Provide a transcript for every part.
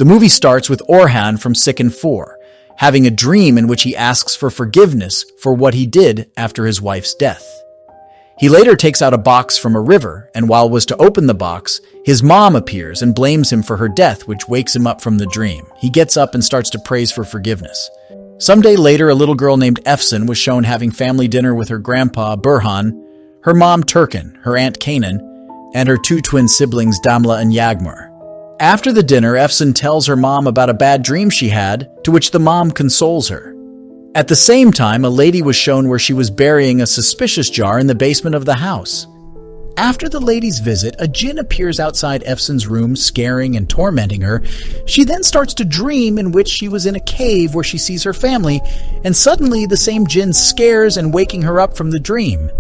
The movie starts with Orhan from Siccin 4, having a dream in which he asks for forgiveness for what he did after his wife's death. He later takes out a box from a river, and while was to open the box, his mom appears and blames him for her death, which wakes him up from the dream. He gets up and starts to praise for forgiveness. Some day later, a little girl named Efsun was shown having family dinner with her grandpa, Burhan, her mom, Turkin, her aunt, Kanan, and her two twin siblings, Damla and Yagmur. After the dinner, Efsun tells her mom about a bad dream she had, to which the mom consoles her. At the same time, a lady was shown where she was burying a suspicious jar in the basement of the house. After the lady's visit, a jinn appears outside Efsun's room, scaring and tormenting her. She then starts to dream in which she was in a cave where she sees her family, and suddenly the same jinn scares and waking her up from the dream.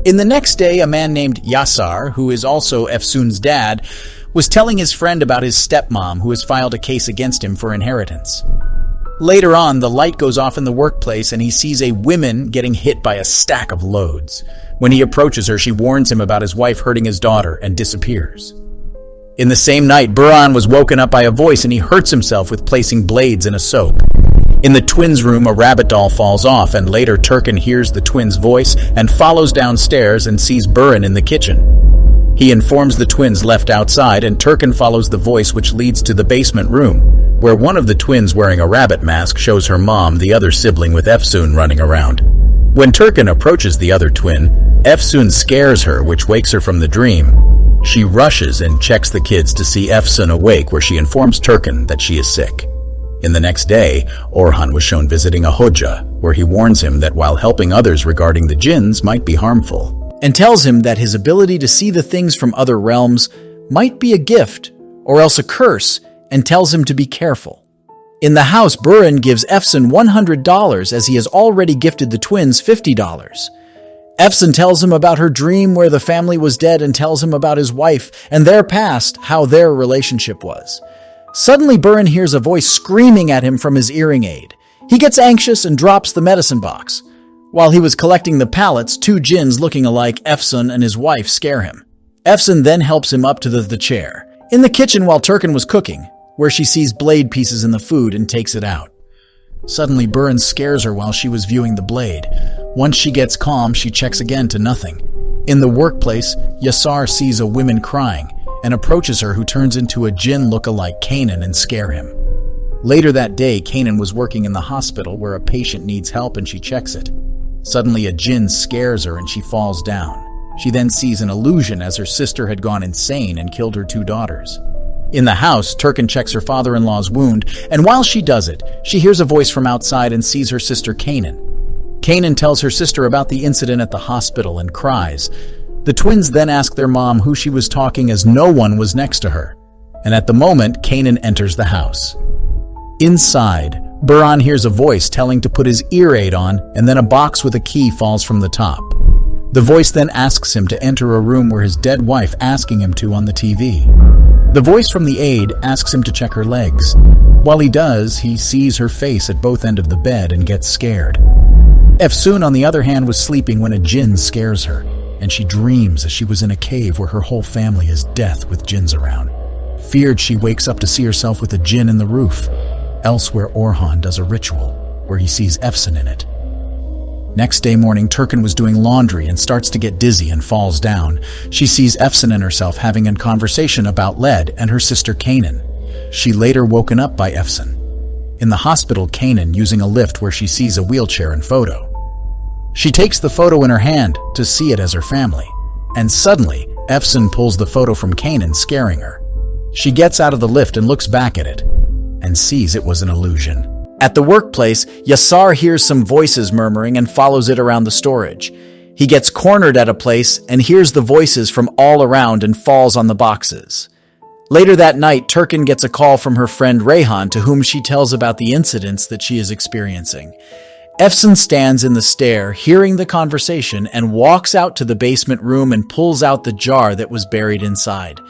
In the next day, a man named Yasar, who is also Efsun's dad, was telling his friend about his stepmom who has filed a case against him for inheritance. Later on, the light goes off in the workplace and he sees a woman getting hit by a stack of loads. When he approaches her, she warns him about his wife hurting his daughter and disappears. In the same night, Burhan was woken up by a voice and he hurts himself with placing blades in a soap. In the twins' room, a rabbit doll falls off, and later Turkin hears the twins' voice and follows downstairs and sees Burhan in the kitchen. He informs the twins left outside, and Turkin follows the voice which leads to the basement room, where one of the twins wearing a rabbit mask shows her mom the other sibling with Efsun running around. When Turkin approaches the other twin, Efsun scares her, which wakes her from the dream. She rushes and checks the kids to see Efsun awake, where she informs Turkin that she is sick. In the next day, Orhan was shown visiting a Hoja, where he warns him that while helping others regarding the jinns might be harmful, and tells him that his ability to see the things from other realms might be a gift or else a curse, and tells him to be careful. In the house, Burhan gives Efsun $100 as he has already gifted the twins $50. Efsun tells him about her dream where the family was dead and tells him about his wife and their past, how their relationship was. Suddenly, Burhan hears a voice screaming at him from his hearing aid. He gets anxious and drops the medicine box. While he was collecting the pallets, two jinns looking alike, Efsun and his wife, scare him. Efsun then helps him up to the chair. In the kitchen while Turkin was cooking, where she sees blade pieces in the food and takes it out. Suddenly, Burhan scares her while she was viewing the blade. Once she gets calm, she checks again to nothing. In the workplace, Yasar sees a woman crying and approaches her, who turns into a jinn look-alike Kanan and scare him. Later that day, Kanan was working in the hospital where a patient needs help and she checks it. Suddenly, a jinn scares her and she falls down. She then sees an illusion as her sister had gone insane and killed her two daughters. In the house, Turkin checks her father-in-law's wound, and while she does it, she hears a voice from outside and sees her sister Kanan. Kanan tells her sister about the incident at the hospital and cries. The twins then ask their mom who she was talking, as no one was next to her. And at the moment, Kanan enters the house. Inside, Burhan hears a voice telling to put his ear aid on, and then a box with a key falls from the top. The voice then asks him to enter a room where his dead wife asking him to on the TV. The voice from the aide asks him to check her legs. While he does, he sees her face at both ends of the bed and gets scared. Efsun, on the other hand, was sleeping when a jinn scares her, and she dreams as she was in a cave where her whole family is death with jinns around. Feared, she wakes up to see herself with a jinn in the roof. Elsewhere, Orhan does a ritual where he sees Efsun in it. Next day morning, Turkin was doing laundry and starts to get dizzy and falls down. She sees Efsun and herself having a conversation about lead and her sister Kanan. She later woken up by Efsun. In the hospital, Kanan using a lift where she sees a wheelchair and photo. She takes the photo in her hand to see it as her family, and suddenly, Efsun pulls the photo from Kanan, scaring her. She gets out of the lift and looks back at it, and sees it was an illusion. At the workplace, Yasar hears some voices murmuring and follows it around the storage. He gets cornered at a place and hears the voices from all around and falls on the boxes. Later that night, Turkin gets a call from her friend Rayhan, to whom she tells about the incidents that she is experiencing. Efsun stands in the stair, hearing the conversation, and walks out to the basement room and pulls out the jar that was buried inside.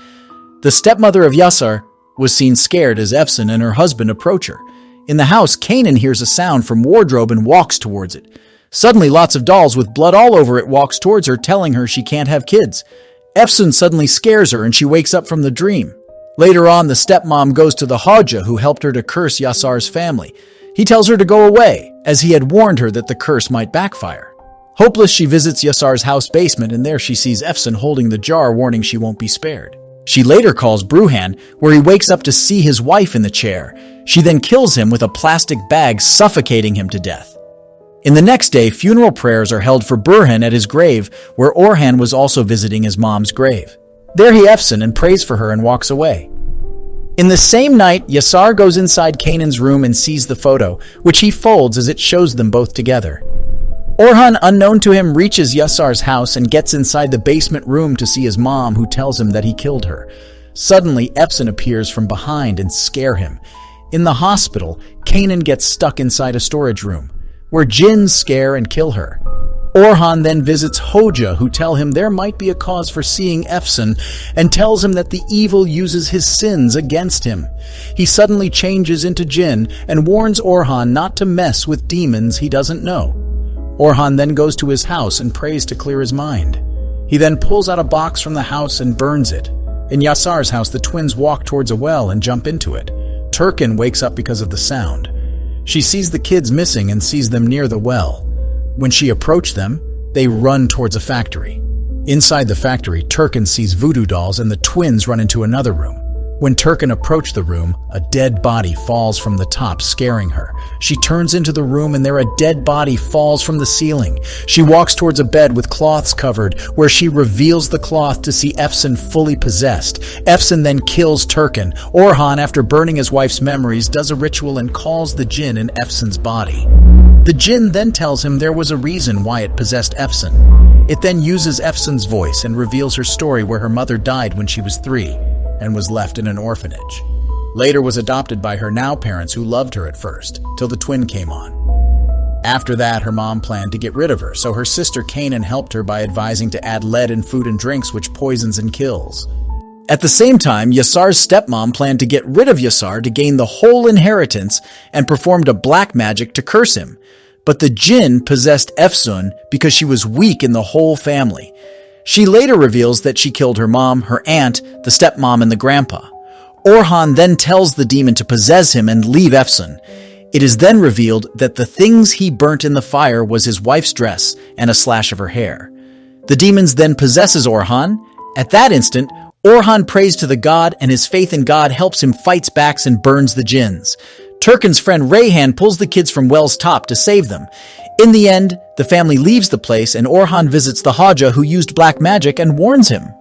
The stepmother of Yasar was seen scared as Efsun and her husband approach her. In the house, Kanan hears a sound from wardrobe and walks towards it. Suddenly, lots of dolls with blood all over it walks towards her, telling her she can't have kids. Efsun suddenly scares her and she wakes up from the dream. Later on, the stepmom goes to the Hodja who helped her to curse Yasar's family. He tells her to go away, as he had warned her that the curse might backfire. Hopeless, she visits Yasar's house basement, and there she sees Efsun holding the jar, warning she won't be spared. She later calls Bruhan, where he wakes up to see his wife in the chair. She then kills him with a plastic bag, suffocating him to death. In the next day, funeral prayers are held for Burhan at his grave, where Orhan was also visiting his mom's grave. There he Efsun and prays for her and walks away. In the same night, Yasar goes inside Kanan's room and sees the photo, which he folds as it shows them both together. Orhan, unknown to him, reaches Yasar's house and gets inside the basement room to see his mom, who tells him that he killed her. Suddenly, Efsun appears from behind and scares him. In the hospital, Kanan gets stuck inside a storage room, where jinns scare and kill her. Orhan then visits Hodja, who tell him there might be a cause for seeing Efsun, and tells him that the evil uses his sins against him. He suddenly changes into jinn and warns Orhan not to mess with demons he doesn't know. Orhan then goes to his house and prays to clear his mind. He then pulls out a box from the house and burns it. In Yasar's house, the twins walk towards a well and jump into it. Turkin wakes up because of the sound. She sees the kids missing and sees them near the well. When she approached them, they run towards a factory. Inside the factory, Turkin sees voodoo dolls and the twins run into another room. When Turkin approached the room, a dead body falls from the top, scaring her. She turns into the room and there a dead body falls from the ceiling. She walks towards a bed with cloths covered, where she reveals the cloth to see Efsun fully possessed. Efsun then kills Turkin. Orhan, after burning his wife's memories, does a ritual and calls the jinn in Efsun's body. The jinn then tells him there was a reason why it possessed Efsun. It then uses Efsun's voice and reveals her story, where her mother died when she was 3 and was left in an orphanage. Later was adopted by her now parents, who loved her at first, till the twin came on. After that, her mom planned to get rid of her, so her sister Kanan helped her by advising to add lead in food and drinks, which poisons and kills. At the same time, Yasar's stepmom planned to get rid of Yasar to gain the whole inheritance and performed a black magic to curse him. But the jinn possessed Efsun because she was weak in the whole family. She later reveals that she killed her mom, her aunt, the stepmom, and the grandpa. Orhan then tells the demon to possess him and leave Efsun. It is then revealed that the things he burnt in the fire was his wife's dress and a slash of her hair. The demons then possesses Orhan. At that instant, Orhan prays to the god, and his faith in God helps him fight back and burns the jinns. Turkin's friend Rayhan pulls the kids from Well's top to save them. In the end, the family leaves the place and Orhan visits the Hodja, who used black magic, and warns him.